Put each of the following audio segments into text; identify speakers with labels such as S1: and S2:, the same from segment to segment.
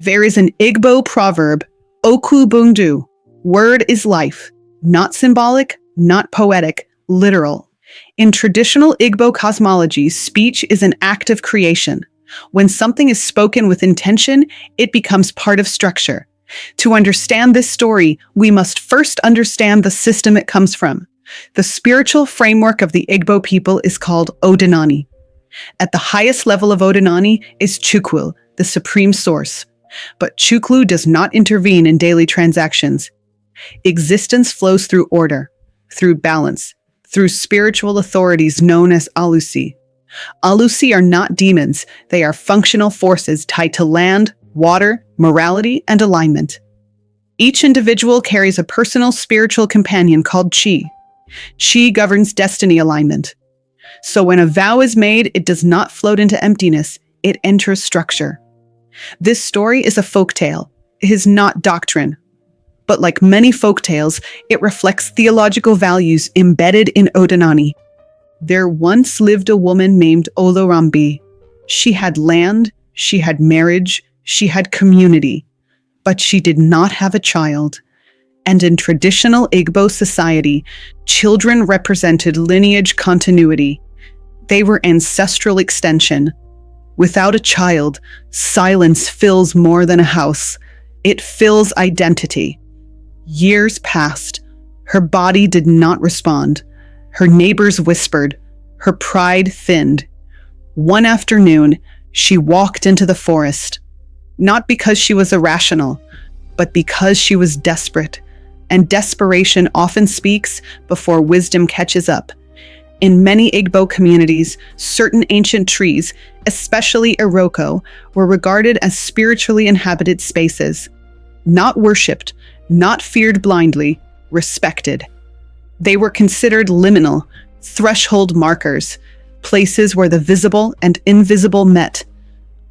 S1: There is an Igbo proverb, Okwu bundu, word is life, not symbolic, not poetic, literal. In traditional Igbo cosmology, speech is an act of creation. When something is spoken with intention, it becomes part of structure. To understand this story, we must first understand the system it comes from. The spiritual framework of the Igbo people is called Odinani. At the highest level of Odinani is Chukwu, the supreme source. But Chukwu does not intervene in daily transactions. Existence flows through order, through balance, through spiritual authorities known as Alusi. Alusi are not demons, they are functional forces tied to land, water, morality, and alignment. Each individual carries a personal spiritual companion called Chi. Chi governs destiny alignment. So when a vow is made, it does not float into emptiness, it enters structure. This story is a folktale. It is not doctrine. But like many folktales, it reflects theological values embedded in Odinani. There once lived a woman named Olurambi. She had land, she had marriage, she had community, but she did not have a child. And in traditional Igbo society, children represented lineage continuity. They were ancestral extension. Without a child, silence fills more than a house. It fills identity. Years passed. Her body did not respond. Her neighbors whispered. Her pride thinned. One afternoon, she walked into the forest. Not because she was irrational, but because she was desperate. And desperation often speaks before wisdom catches up. In many Igbo communities, certain ancient trees, especially Iroko, were regarded as spiritually inhabited spaces. Not worshipped, not feared blindly, respected. They were considered liminal, threshold markers, places where the visible and invisible met.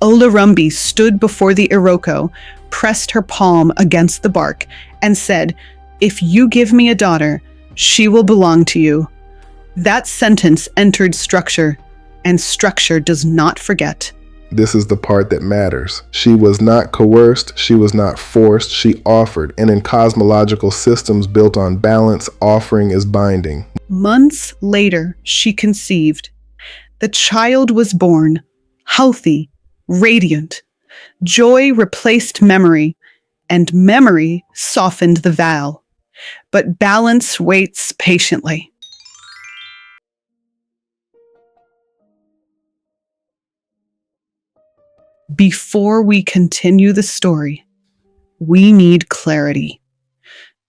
S1: Olurambi stood before the Iroko, pressed her palm against the bark, and said, "If you give me a daughter, she will belong to you." That sentence entered structure, and structure does not forget.
S2: This is the part that matters. She was not coerced, she was not forced, she offered. And in cosmological systems built on balance, offering is binding.
S1: Months later, she conceived. The child was born, healthy, radiant. Joy replaced memory, and memory softened the vow. But balance waits patiently. Before we continue the story, we need clarity,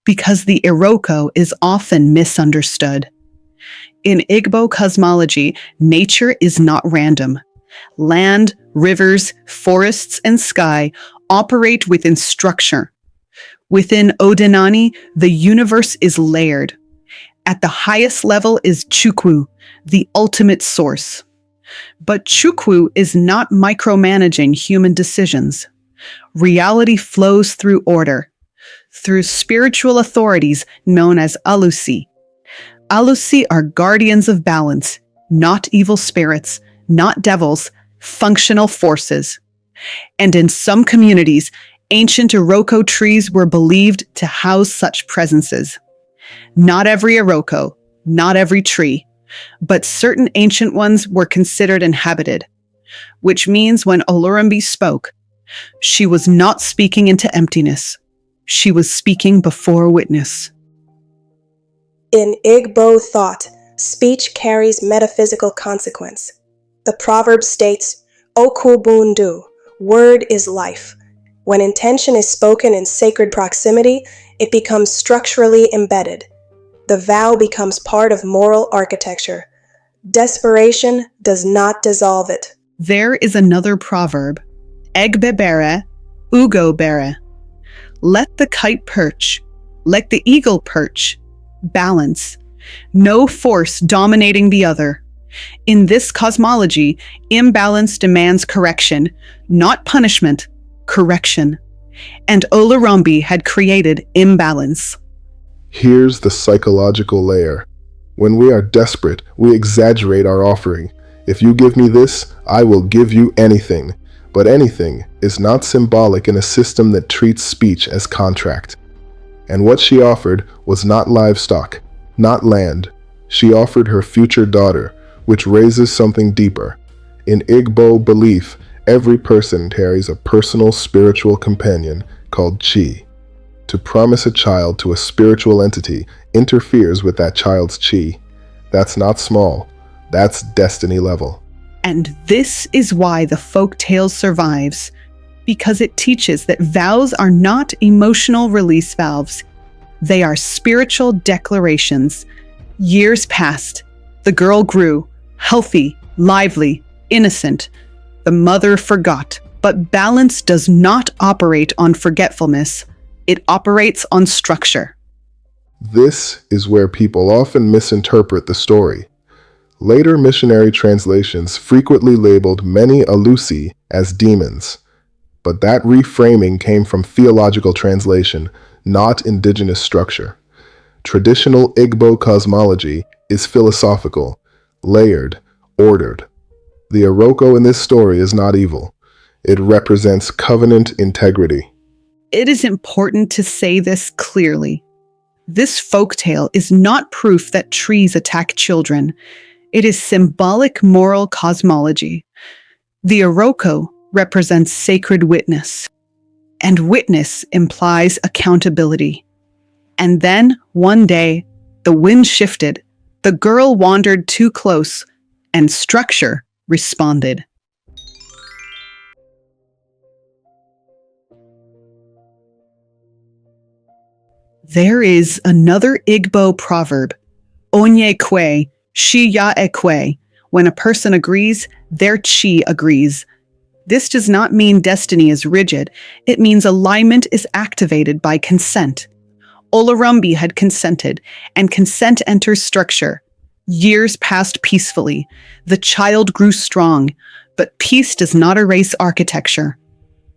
S1: because the Iroko is often misunderstood. In Igbo cosmology, nature is not random. Land, rivers, forests, and sky operate within structure. Within Odinani, the universe is layered. At the highest level is Chukwu, the ultimate source. But Chukwu is not micromanaging human decisions. Reality flows through order, through spiritual authorities known as Alusi. Alusi are guardians of balance, not evil spirits, not devils, functional forces. And in some communities, ancient Iroko trees were believed to house such presences. Not every Iroko, not every tree, but certain ancient ones were considered inhabited, which means when Olurambi spoke, she was not speaking into emptiness. She was speaking before witness.
S3: In Igbo thought, speech carries metaphysical consequence. The proverb states, Okwu bundu, word is life. When intention is spoken in sacred proximity, it becomes structurally embedded. The vow becomes part of moral architecture. Desperation does not dissolve it.
S1: There is another proverb, Egbebere, Ugobere. Let the kite perch, let the eagle perch. Balance. No force dominating the other. In this cosmology, imbalance demands correction, not punishment, correction. And Olurambi had created imbalance.
S2: Here's the psychological layer. When we are desperate, we exaggerate our offering. If you give me this, I will give you anything. But anything is not symbolic in a system that treats speech as contract. And what she offered was not livestock, not land. She offered her future daughter, which raises something deeper. In Igbo belief, every person carries a personal spiritual companion called chi. To promise a child to a spiritual entity interferes with that child's chi. That's not small. That's destiny level.
S1: And this is why the folktale survives, because it teaches that vows are not emotional release valves. They are spiritual declarations. Years passed. The girl grew, healthy, lively, innocent. The mother forgot. But balance does not operate on forgetfulness. It operates on structure.
S2: This is where people often misinterpret the story. Later missionary translations frequently labeled many Alusi as demons, but that reframing came from theological translation, not indigenous structure. Traditional Igbo cosmology is philosophical, layered, ordered. The Iroko in this story is not evil. It represents covenant integrity.
S1: It is important to say this clearly. This folktale is not proof that trees attack children. It is symbolic moral cosmology. The Iroko represents sacred witness, and witness implies accountability. And then, one day, the wind shifted, the girl wandered too close, and structure responded. There is another Igbo proverb, onye kwe, shi ya ekwe. When a person agrees, their chi agrees. This does not mean destiny is rigid. It means alignment is activated by consent. Olarambi had consented, and consent enters structure. Years passed peacefully. The child grew strong, but peace does not erase architecture.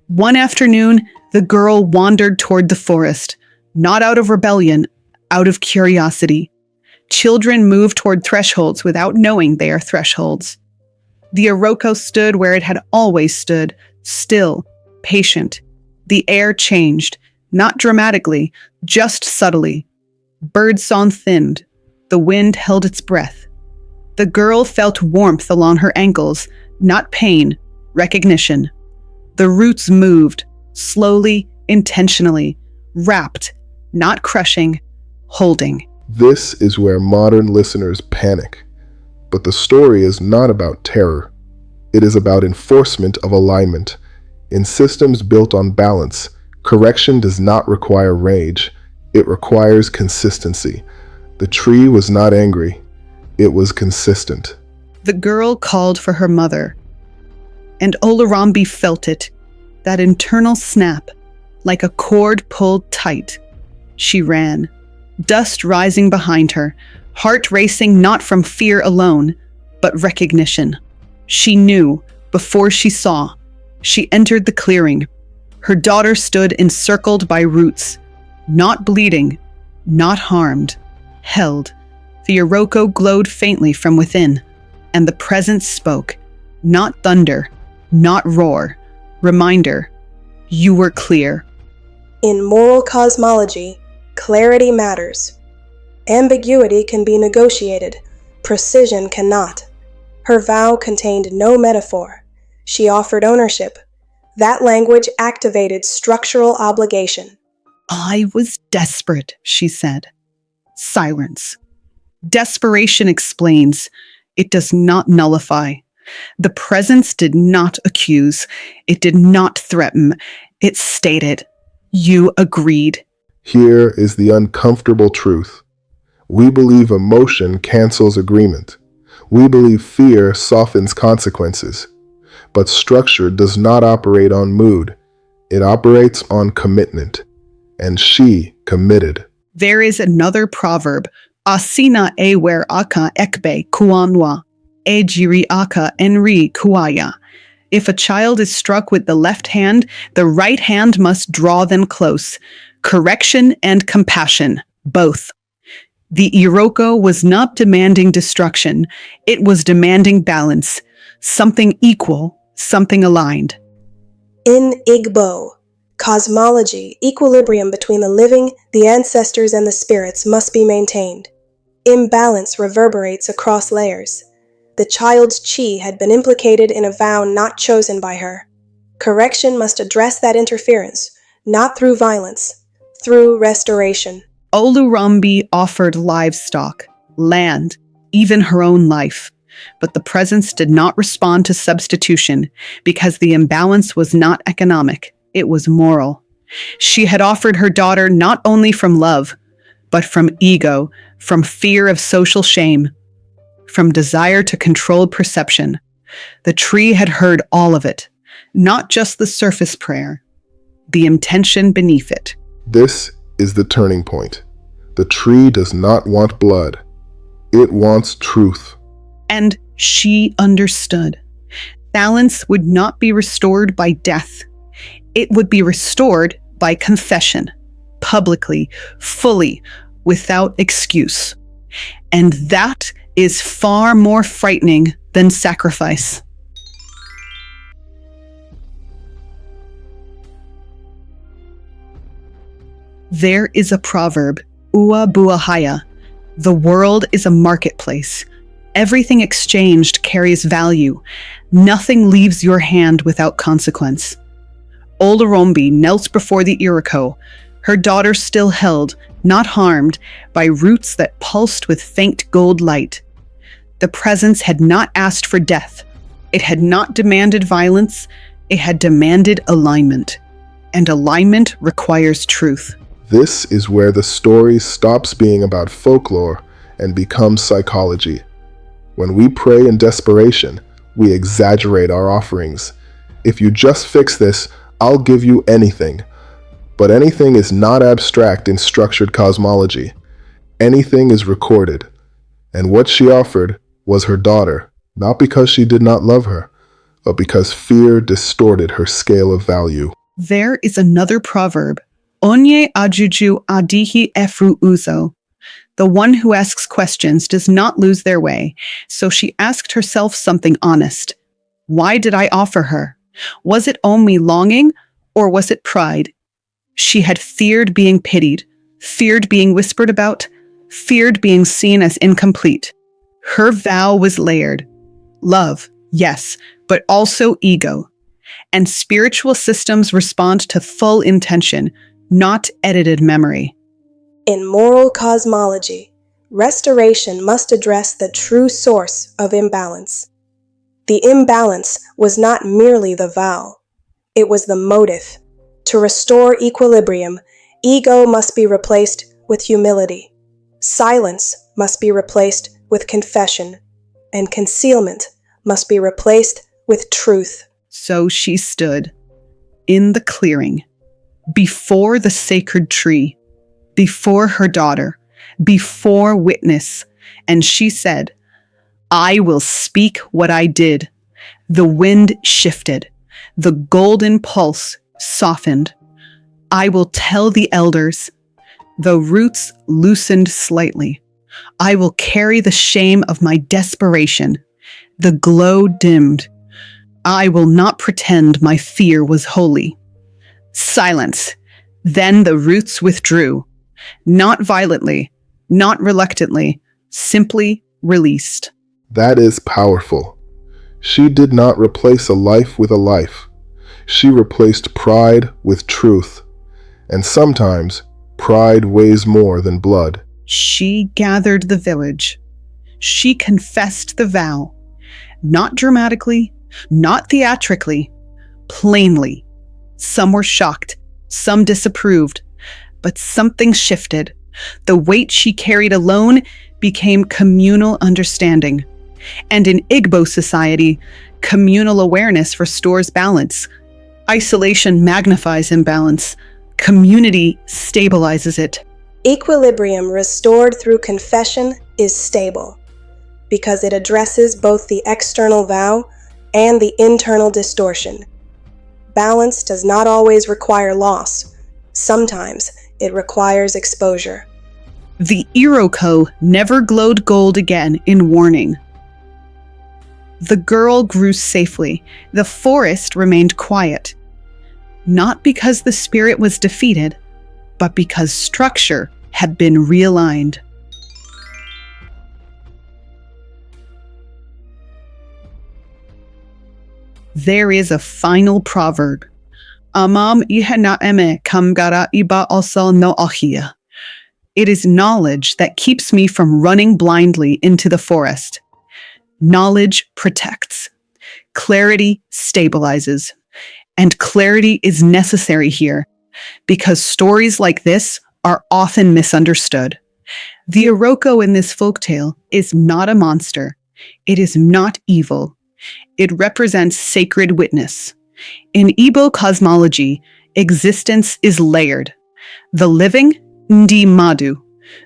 S1: One afternoon, the girl wandered toward the forest, not out of rebellion, out of curiosity. Children move toward thresholds without knowing they are thresholds. The Iroko stood where it had always stood, still, patient. The air changed, not dramatically, just subtly. Birdsong thinned. The wind held its breath. The girl felt warmth along her ankles, not pain, recognition. The roots moved, slowly, intentionally, wrapped, not crushing, holding.
S2: This is where modern listeners panic. But the story is not about terror. It is about enforcement of alignment. In systems built on balance, correction does not require rage. It requires consistency. The tree was not angry. It was consistent.
S1: The girl called for her mother, and Olarambi felt it, that internal snap, like a cord pulled tight. She ran, dust rising behind her, heart racing not from fear alone, but recognition. She knew, before she saw. She entered the clearing. Her daughter stood encircled by roots, not bleeding, not harmed, held. The Iroko glowed faintly from within, and the presence spoke, not thunder, not roar. Reminder, you were clear.
S3: In moral cosmology, clarity matters. Ambiguity can be negotiated. Precision cannot. Her vow contained no metaphor. She offered ownership. That language activated structural obligation.
S1: I was desperate, she said. Silence. Desperation explains. It does not nullify. The presence did not accuse. It did not threaten. It stated, you agreed.
S2: Here is the uncomfortable truth. We believe emotion cancels agreement. We believe fear softens consequences. But structure does not operate on mood. It operates on commitment. And she committed.
S1: There is another proverb, Asina ewer aka ekbe kuanwa, ejiri aka enri kuaya. If a child is struck with the left hand, the right hand must draw them close. Correction and compassion, both. The Iroko was not demanding destruction. It was demanding balance. Something equal, something aligned.
S3: In Igbo cosmology, equilibrium between the living, the ancestors, and the spirits must be maintained. Imbalance reverberates across layers. The child's chi had been implicated in a vow not chosen by her. Correction must address that interference, not through violence, through restoration.
S1: Olurambi offered livestock, land, even her own life. But the presence did not respond to substitution because the imbalance was not economic, it was moral. She had offered her daughter not only from love, but from ego, from fear of social shame, from desire to control perception. The tree had heard all of it, not just the surface prayer, the intention beneath it.
S2: This is the turning point. The tree does not want blood. It wants truth.
S1: And she understood. Balance would not be restored by death. It would be restored by confession, publicly, fully, without excuse. And that is far more frightening than sacrifice. There is a proverb, Ua Buahaya. The world is a marketplace. Everything exchanged carries value. Nothing leaves your hand without consequence. Olurambi knelt before the Iroko, her daughter still held, not harmed, by roots that pulsed with faint gold light. The presence had not asked for death. It had not demanded violence. It had demanded alignment. And alignment requires truth.
S2: This is where the story stops being about folklore and becomes psychology. When we pray in desperation, we exaggerate our offerings. If you just fix this, I'll give you anything. But anything is not abstract in structured cosmology. Anything is recorded. And what she offered was her daughter, not because she did not love her, but because fear distorted her scale of value.
S1: There is another proverb, Onye ajuju adihi efru uzo. The one who asks questions does not lose their way, so she asked herself something honest. Why did I offer her? Was it only longing, or was it pride? She had feared being pitied, feared being whispered about, feared being seen as incomplete. Her vow was layered. Love, yes, but also ego. And spiritual systems respond to full intention, not edited memory.
S3: In moral cosmology, restoration must address the true source of imbalance. The imbalance was not merely the vow. It was the motive. To restore equilibrium, ego must be replaced with humility. Silence must be replaced with confession. And concealment must be replaced with truth.
S1: So she stood in the clearing, before the sacred tree, before her daughter, before witness, and she said, I will speak what I did. The wind shifted. The golden pulse softened. I will tell the elders. The roots loosened slightly. I will carry the shame of my desperation. The glow dimmed. I will not pretend my fear was holy. Silence. Then the roots withdrew. Not violently, not reluctantly, simply released.
S2: That is powerful. She did not replace a life with a life. She replaced pride with truth. And sometimes, pride weighs more than blood.
S1: She gathered the village. She confessed the vow. Not dramatically, not theatrically, plainly. Some were shocked, some disapproved, but something shifted. The weight she carried alone became communal understanding. And in Igbo society, communal awareness restores balance. Isolation magnifies imbalance. Community stabilizes it.
S3: Equilibrium restored through confession is stable because it addresses both the external vow and the internal distortion. Balance does not always require loss. Sometimes it requires exposure.
S1: The Iroko never glowed gold again in warning. The girl grew safely. The forest remained quiet. not because the spirit was defeated, but because structure had been realigned. There is a final proverb. Amam ihena eme kamgara iba also no ahia. It is knowledge that keeps me from running blindly into the forest. Knowledge protects. Clarity stabilizes. And clarity is necessary here, because stories like this are often misunderstood. The Iroko in this folktale is not a monster. It is not evil. It represents sacred witness. In Igbo cosmology, existence is layered. The living, ndi madu.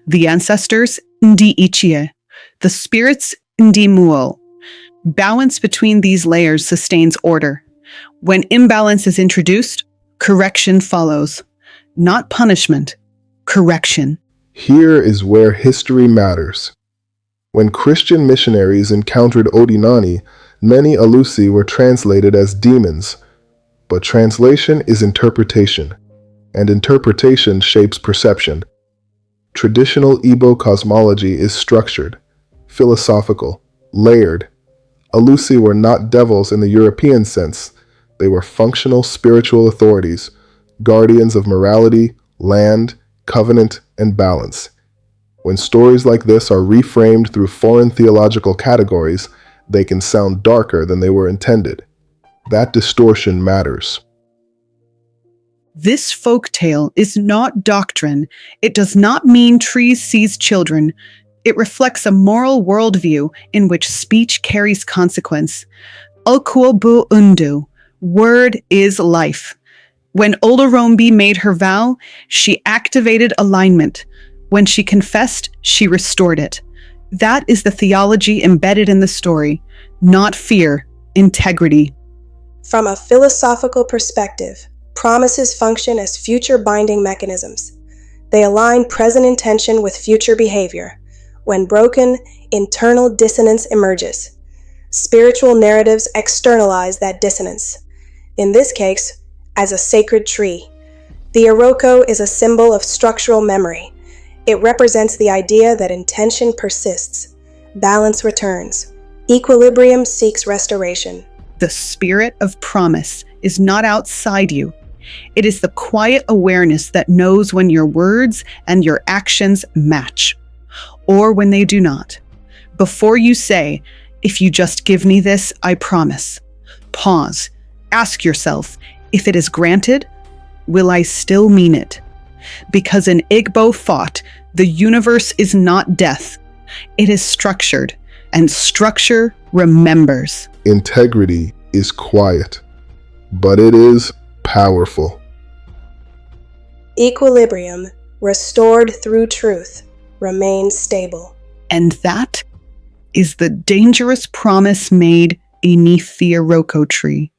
S1: The ancestors, ndi ichie. The spirits, ndi muo. Balance between these layers sustains order. When imbalance is introduced, correction follows. Not punishment, correction.
S2: Here is where history matters. When Christian missionaries encountered Odinani, many Alusi were translated as demons. But translation is interpretation, and interpretation shapes perception. Traditional Igbo cosmology is structured, philosophical, layered. Alusi were not devils in the European sense. They were functional spiritual authorities, guardians of morality, land, covenant, and balance. When stories like this are reframed through foreign theological categories, they can sound darker than they were intended. That distortion matters.
S1: This folktale is not doctrine. It does not mean trees seize children. It reflects a moral worldview in which speech carries consequence. Okwu bu undu. Word is life. When Olorombi made her vow, she activated alignment. When she confessed, she restored it. That is the theology embedded in the story, not fear, integrity.
S3: From a philosophical perspective, promises function as future binding mechanisms. They align present intention with future behavior. When broken, internal dissonance emerges. Spiritual narratives externalize that dissonance. In this case, as a sacred tree. The Iroko is a symbol of structural memory. It represents the idea that intention persists, balance returns, equilibrium seeks restoration.
S1: The spirit of promise is not outside you. It is the quiet awareness that knows when your words and your actions match, or when they do not. Before you say, "If you just give me this, I promise," pause. Ask yourself, if it is granted, will I still mean it? Because in Igbo thought, the universe is not death. It is structured, and structure remembers.
S2: Integrity is quiet, but it is powerful.
S3: Equilibrium, restored through truth, remains stable.
S1: And that is the dangerous promise made beneath the Iroko tree.